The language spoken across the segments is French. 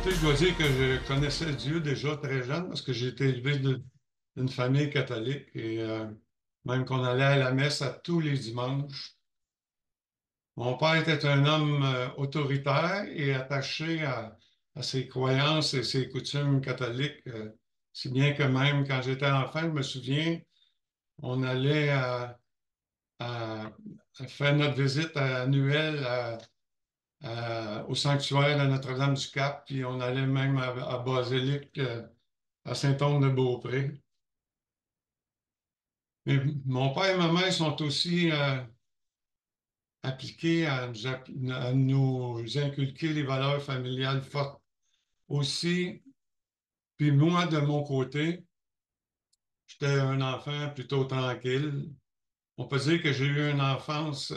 Tu sais, je dois dire que je connaissais Dieu déjà très jeune parce que j'ai été élevé d'une famille catholique et même qu'on allait à la messe à tous les dimanches. Mon père était un homme autoritaire et attaché à ses croyances et ses coutumes catholiques, si bien que même quand j'étais enfant, je me souviens, on allait à- à faire notre visite annuelle au sanctuaire de Notre-Dame-du-Cap, puis on allait même à Basilique, à Saint-Onge-de-Beaupré. Mais mon père et ma mère sont aussi appliqués à nous inculquer les valeurs familiales fortes aussi. Puis moi, de mon côté, j'étais un enfant plutôt tranquille. On peut dire que j'ai eu une enfance,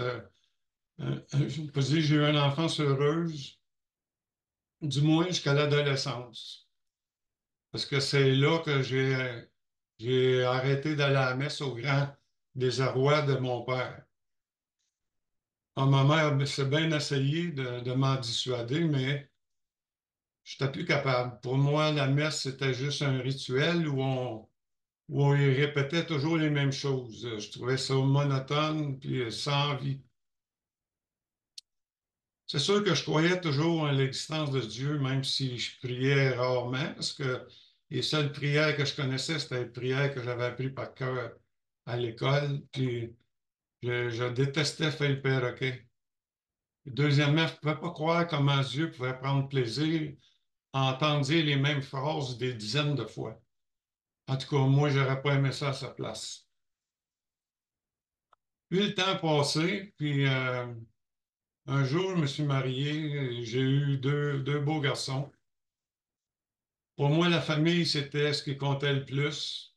on peut dire que j'ai eu une enfance heureuse, du moins jusqu'à l'adolescence. Parce que c'est là que j'ai arrêté d'aller à la messe au grand désarroi de mon père. Ma mère s'est bien essayé de m'en dissuader, mais je n'étais plus capable. Pour moi, la messe, c'était juste un rituel où on y répétait toujours les mêmes choses. Je trouvais ça monotone puis sans vie. C'est sûr que je croyais toujours en l'existence de Dieu, même si je priais rarement, parce que les seules prières que je connaissais, c'était les prières que j'avais apprises par cœur à l'école. Puis je détestais faire le perroquet. Deuxièmement, je ne pouvais pas croire comment Dieu pouvait prendre plaisir à entendre dire les mêmes phrases des dizaines de fois. En tout cas, moi, j'aurais pas aimé ça à sa place. Puis le temps a passé, puis un jour, je me suis marié, et j'ai eu deux beaux garçons. Pour moi, la famille, c'était ce qui comptait le plus.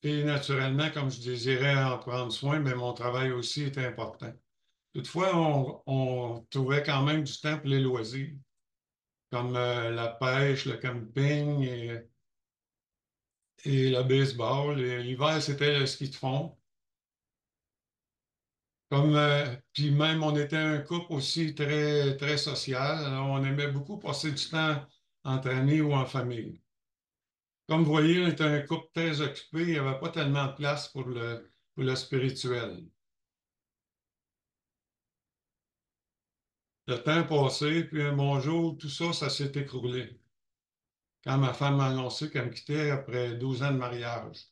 Et naturellement, comme je désirais en prendre soin, mais mon travail aussi était important. Toutefois, on trouvait quand même du temps pour les loisirs, comme la pêche, le camping et le baseball. Et l'hiver, c'était le ski de fond. Puis même, on était un couple aussi très, très social. Alors, on aimait beaucoup passer du temps entre amis ou en famille. Comme vous voyez, on était un couple très occupé. Il n'y avait pas tellement de place pour le spirituel. Le temps passé, puis un bon jour, tout ça, ça s'est écroulé. Quand ma femme m'a annoncé qu'elle me quittait après 12 ans de mariage.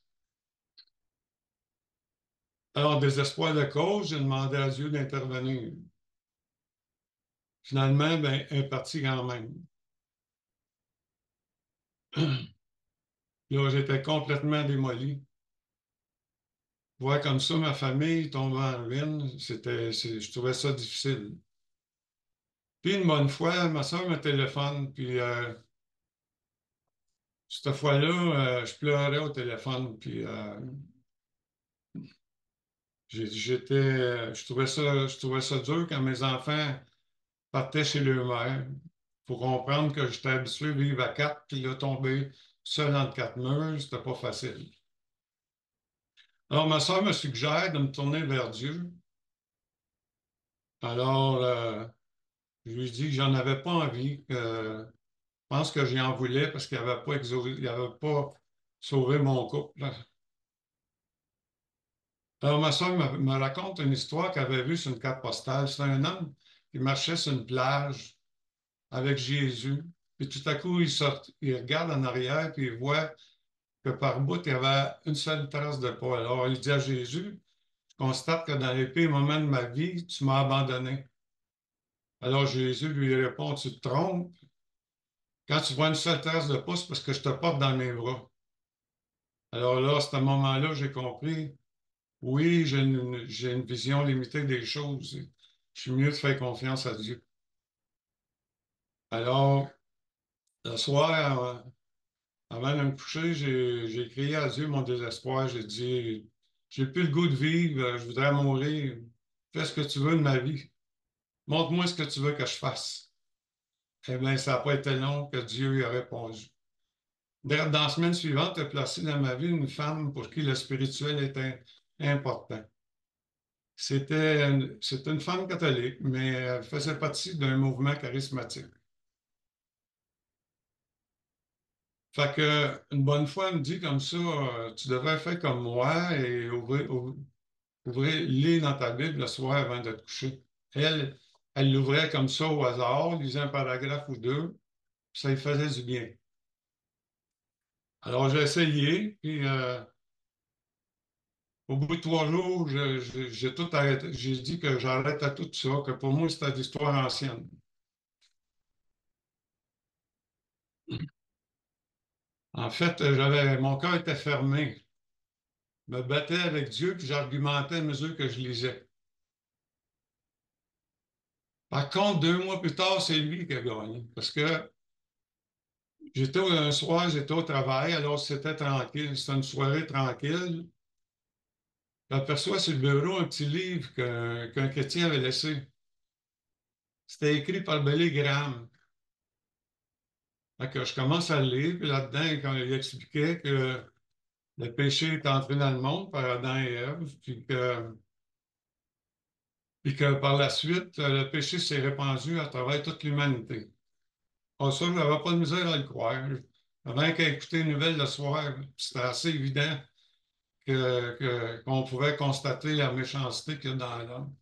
Alors, désespoir de cause, j'ai demandé à Dieu d'intervenir. Finalement, ben, elle est partie quand même. Là, j'étais complètement démoli. Voir comme ça ma famille tomber en ruine, je trouvais ça difficile. Puis une bonne fois, ma soeur me téléphone, puis cette fois-là, je pleurais au téléphone, puis je trouvais ça dur quand mes enfants partaient chez leur mère. Faut comprendre que j'étais habitué à vivre à quatre, puis là, tomber seul entre quatre murs, c'était pas facile. Alors, ma soeur me suggère de me tourner vers Dieu. Alors, je lui dis que j'en avais pas envie, que je pense que j'y en voulais parce qu'il n'avait pas il avait pas sauvé mon couple. Alors, ma soeur me raconte une histoire qu'elle avait vue sur une carte postale. C'est un homme qui marchait sur une plage avec Jésus. Puis tout à coup, il regarde en arrière puis il voit que par bout, il y avait une seule trace de pas. Alors, il dit à Jésus, je constate que dans les pires moments de ma vie, tu m'as abandonné. Alors, Jésus lui répond, tu te trompes. Quand tu vois une seule trace de pas, c'est parce que je te porte dans mes bras. Alors là, à ce moment-là, j'ai compris, oui, j'ai une vision limitée des choses. Je suis mieux de faire confiance à Dieu. Alors, le soir, avant de me coucher, j'ai crié à Dieu mon désespoir. J'ai dit, j'ai plus le goût de vivre, je voudrais mourir. Fais ce que tu veux de ma vie. Montre-moi ce que tu veux que je fasse. Eh bien, ça n'a pas été long que Dieu lui a répondu. Dans la semaine suivante, il a placé dans ma vie une femme pour qui le spirituel était important. C'était une femme catholique, mais elle faisait partie d'un mouvement charismatique. Fait que, une bonne fois, elle me dit comme ça, tu devrais faire comme moi et ouvrir, lis dans ta Bible le soir avant de te coucher. Elle, elle l'ouvrait comme ça au hasard, lisait un paragraphe ou deux, puis ça lui faisait du bien. Alors, j'ai essayé, puis au bout de 3 jours, j'ai tout arrêté. J'ai dit que j'arrêtais tout ça, que pour moi, c'était l'histoire ancienne. En fait, mon cœur était fermé. Je me battais avec Dieu, puis j'argumentais à mesure que je lisais. Par contre, 2 mois plus tard, c'est lui qui a gagné. Parce que un soir, j'étais au travail, alors c'était tranquille. C'était une soirée tranquille. J'aperçois sur le bureau un petit livre qu'un chrétien avait laissé. C'était écrit par Billy Graham. Fait que je commence à le lire, puis là-dedans, quand il expliquait que le péché est entré dans le monde par Adam et Ève, puis que par la suite, le péché s'est répandu à travers toute l'humanité. Ah, ça, je n'avais pas de misère à le croire. Avant qu'à écouter une nouvelle le soir, c'était assez évident qu'on pouvait constater la méchanceté qu'il y a dans l'homme.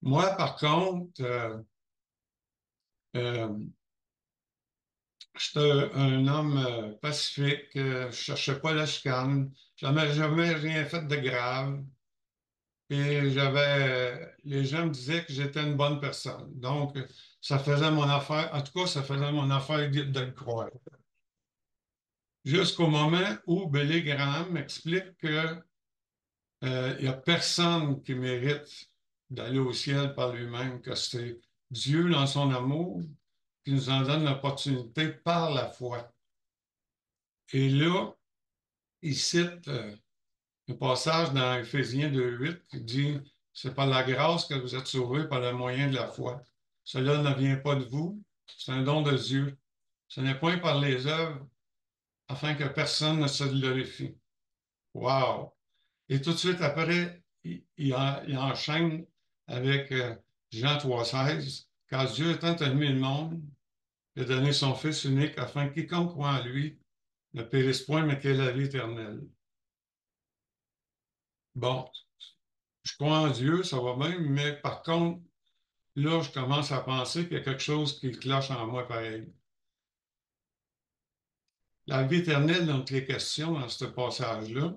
Moi, par contre, euh, j'étais un homme pacifique, je cherchais pas la chicane, jamais, jamais rien fait de grave. Et les gens me disaient que j'étais une bonne personne. Donc, ça faisait mon affaire, en tout cas, ça faisait mon affaire de le croire. Jusqu'au moment où Billy Graham m'explique que il n'y a personne qui mérite d'aller au ciel par lui-même, que c'est Dieu, dans son amour, qui nous en donne l'opportunité par la foi. Et là, il cite le passage dans Éphésiens 2:8 qui dit, c'est par la grâce que vous êtes sauvés par le moyen de la foi. Cela ne vient pas de vous, c'est un don de Dieu. Ce n'est point par les œuvres, afin que personne ne se glorifie. Wow! Et tout de suite après, il enchaîne avec Jean 3,16. Car Dieu a tant aimé le monde, il a donné son Fils unique afin que quiconque croit en lui ne périsse point, mais qu'il ait la vie éternelle. Bon, je crois en Dieu, ça va bien, mais par contre, là, je commence à penser qu'il y a quelque chose qui cloche en moi pareil. La vie éternelle dont il est question dans ce passage-là,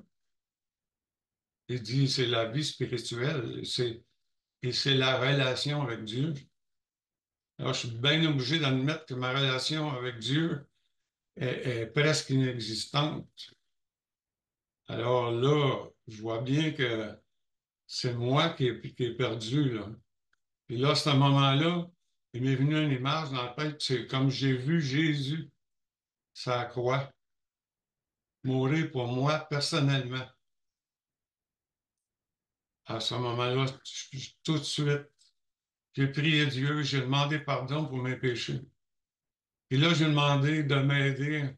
il dit c'est la vie spirituelle, et c'est la relation avec Dieu. Alors, je suis bien obligé d'admettre que ma relation avec Dieu est presque inexistante. Alors là, je vois bien que c'est moi qui est perdu, là. Et là, à ce moment-là, il m'est venu une image dans la tête, c'est comme j'ai vu Jésus, sa croix, mourir pour moi personnellement. À ce moment-là, tout de suite, j'ai prié Dieu, j'ai demandé pardon pour mes péchés. Et là, j'ai demandé de m'aider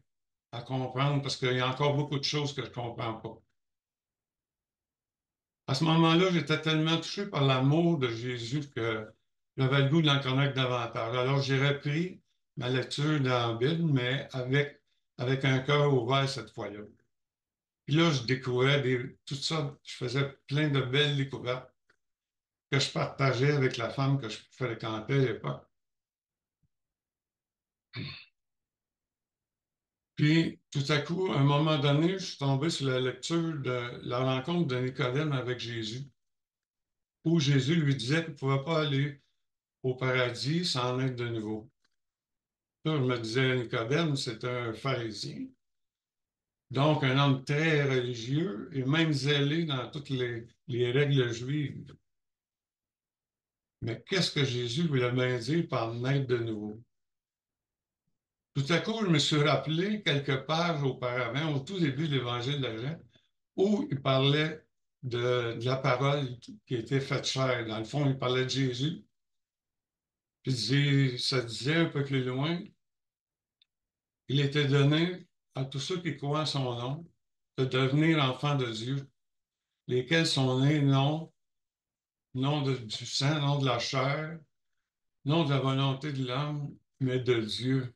à comprendre parce qu'il y a encore beaucoup de choses que je ne comprends pas. À ce moment-là, j'étais tellement touché par l'amour de Jésus que j'avais le goût d'en connaître davantage. Alors, j'ai repris ma lecture dans la Bible, mais avec un cœur ouvert cette fois-là. Puis là, je découvrais tout ça, je faisais plein de belles découvertes que je partageais avec la femme que je fréquentais à l'époque. Puis, tout à coup, à un moment donné, je suis tombé sur la lecture de la rencontre de Nicodème avec Jésus, où Jésus lui disait qu'il ne pouvait pas aller au paradis sans naître de nouveau. Là, je me disais, Nicodème, c'est un pharisien, donc un homme très religieux et même zélé dans toutes les règles juives. Mais qu'est-ce que Jésus voulait bien dire par naître de nouveau? Tout à coup, je me suis rappelé quelques pages auparavant, au tout début de l'Évangile de Jean, où il parlait de la parole qui était faite chair. Dans le fond, il parlait de Jésus. Puis ça disait un peu plus loin, il était donné à tous ceux qui croient en son nom de devenir enfants de Dieu, lesquels sont nés non du sang, non de la chair, non de la volonté de l'homme, mais de Dieu.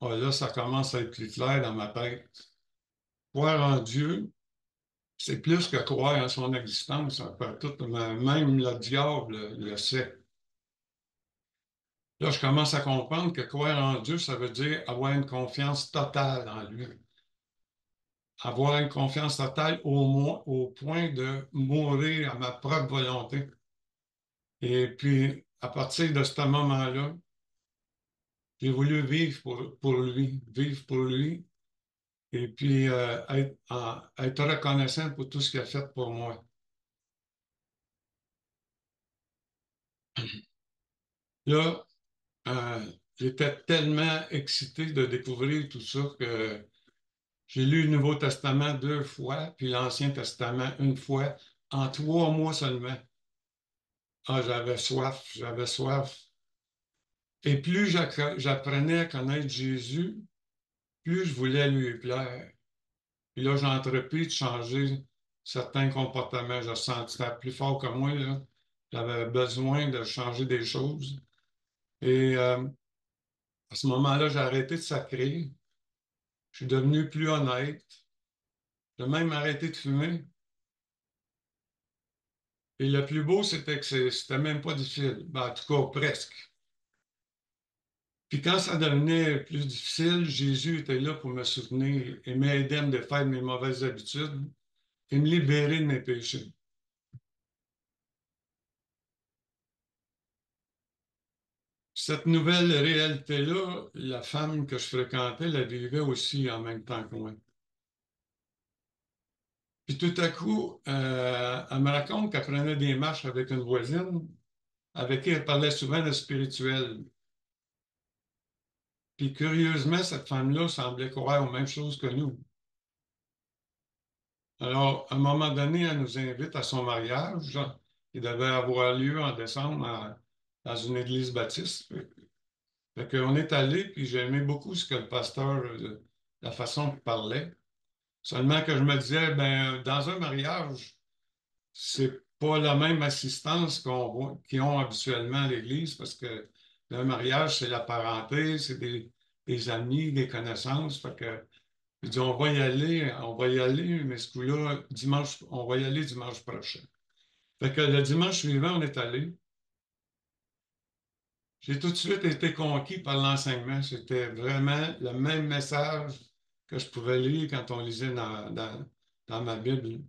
ah, là, ça commence à être plus clair dans ma tête. Croire en Dieu, c'est plus que croire en son existence. Ça peut tout, même le diable le sait. Là, je commence à comprendre que croire en Dieu, ça veut dire avoir une confiance totale en lui. Avoir une confiance totale au point de mourir à ma propre volonté. Et puis, à partir de ce moment-là, j'ai voulu vivre pour lui, vivre pour lui, et puis être reconnaissant pour tout ce qu'il a fait pour moi. Là, j'étais tellement excité de découvrir tout ça que j'ai lu le Nouveau Testament 2 fois, puis l'Ancien Testament 1 fois, en 3 mois seulement. Ah, j'avais soif, j'avais soif. Et plus j'apprenais à connaître Jésus, plus je voulais lui plaire. Puis là, j'ai entrepris de changer certains comportements. Je sentais que c'était plus fort que moi, là. J'avais besoin de changer des choses. Et à ce moment-là, j'ai arrêté de sacrer. Je suis devenu plus honnête. J'ai même arrêté de fumer. Et le plus beau, c'était que c'était même pas difficile. Ben, en tout cas, presque. Puis quand ça devenait plus difficile, Jésus était là pour me soutenir et m'aider à me défaire de mes mauvaises habitudes et me libérer de mes péchés. Cette nouvelle réalité-là, la femme que je fréquentais la vivait aussi en même temps que moi. Puis tout à coup, elle me raconte qu'elle prenait des marches avec une voisine avec qui elle parlait souvent de spirituel. Puis curieusement, cette femme-là semblait croire aux mêmes choses que nous. Alors, à un moment donné, elle nous invite à son mariage, qui devait avoir lieu en décembre dans une église baptiste. Fait qu'on est allé, puis j'ai aimé beaucoup ce que le pasteur, la façon qu'il parlait. Seulement que je me disais, ben, dans un mariage, c'est pas la même assistance qu'ils ont habituellement à l'Église, parce que le mariage, c'est la parenté, c'est des amis, des connaissances. Fait que, je dis, on va y aller, mais ce coup-là, dimanche, on va y aller dimanche prochain. Fait que le dimanche suivant, on est allé. J'ai tout de suite été conquis par l'enseignement. C'était vraiment le même message que je pouvais lire quand on lisait dans ma Bible.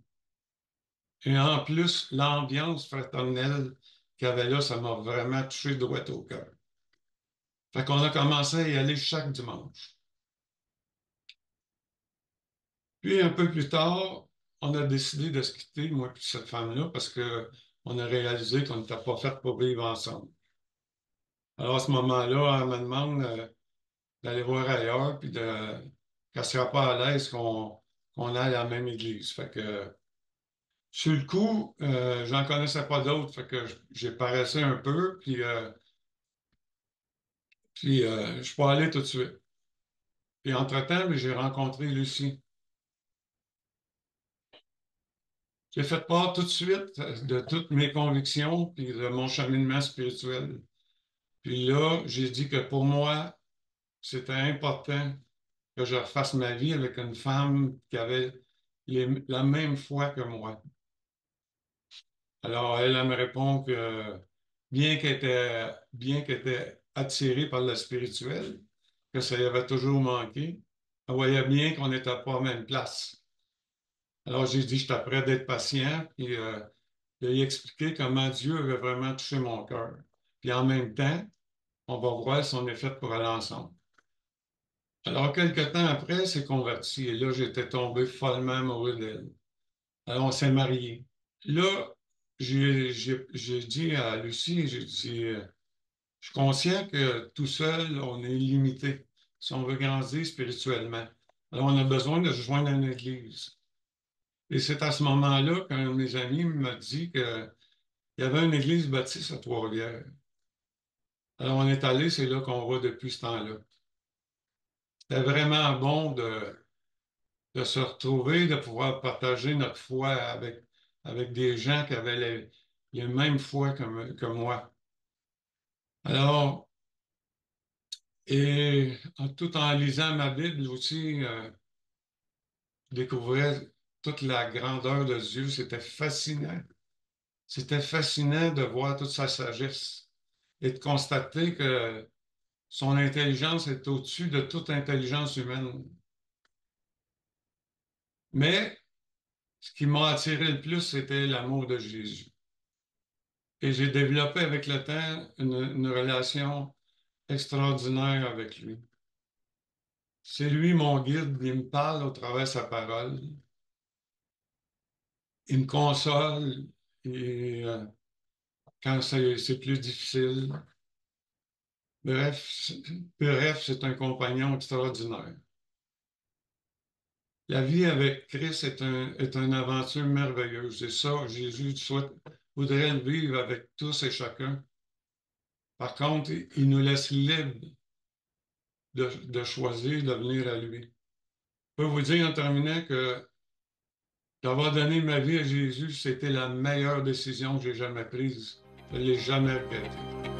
Et en plus, l'ambiance fraternelle qu'il y avait là, ça m'a vraiment touché droit au cœur. Fait qu'on a commencé à y aller chaque dimanche. Puis un peu plus tard, on a décidé de se quitter, moi et cette femme-là, parce que on a réalisé qu'on n'était pas fait pour vivre ensemble. Alors à ce moment-là, elle me demande d'aller voir ailleurs, puis qu'elle ne sera pas à l'aise qu'on aille à la même église. Fait que sur le coup, j'en connaissais pas d'autres, fait que j'ai paraissé un peu, puis je suis pas allé tout de suite. Puis entre-temps, ben, j'ai rencontré Lucie. J'ai fait part tout de suite de toutes mes convictions, puis de mon cheminement spirituel. Puis là, j'ai dit que pour moi, c'était important que je refasse ma vie avec une femme qui avait la même foi que moi. Alors, elle me répond que bien qu'elle était attirée par le spirituel, que ça y avait toujours manqué, elle voyait bien qu'on n'était pas à la même place. Alors, j'ai dit, je suis prêt d'être patient, puis de lui expliquer comment Dieu avait vraiment touché mon cœur. Puis en même temps, on va voir si on est fait pour aller ensemble. Alors, quelques temps après, elle s'est convertie, et là, j'étais tombé follement amoureux d'elle. Alors, on s'est mariés. Là, j'ai dit à Lucie, j'ai dit, je suis conscient que tout seul, on est limité si on veut grandir spirituellement. Alors, on a besoin de se joindre à une église. Et c'est à ce moment-là qu'un de mes amis m'a dit qu'il y avait une église baptiste à Trois-Rivières. Alors, on est allé, c'est là qu'on va depuis ce temps-là. C'était vraiment bon de se retrouver, de pouvoir partager notre foi avec des gens qui avaient les mêmes foi que moi. Alors, Et tout en lisant ma Bible aussi, je découvrais toute la grandeur de Dieu. C'était fascinant. C'était fascinant de voir toute sa sagesse et de constater que son intelligence est au-dessus de toute intelligence humaine. Mais ce qui m'a attiré le plus, c'était l'amour de Jésus. Et j'ai développé avec le temps une relation extraordinaire avec lui. C'est lui mon guide, il me parle au travers de sa parole, il me console et, quand c'est plus difficile. Bref, c'est un compagnon extraordinaire. La vie avec Christ est une aventure merveilleuse. Et ça, voudrait le vivre avec tous et chacun. Par contre, il nous laisse libres de choisir de venir à lui. Je peux vous dire en terminant que d'avoir donné ma vie à Jésus, c'était la meilleure décision que j'ai jamais prise. Je ne l'ai jamais regretté.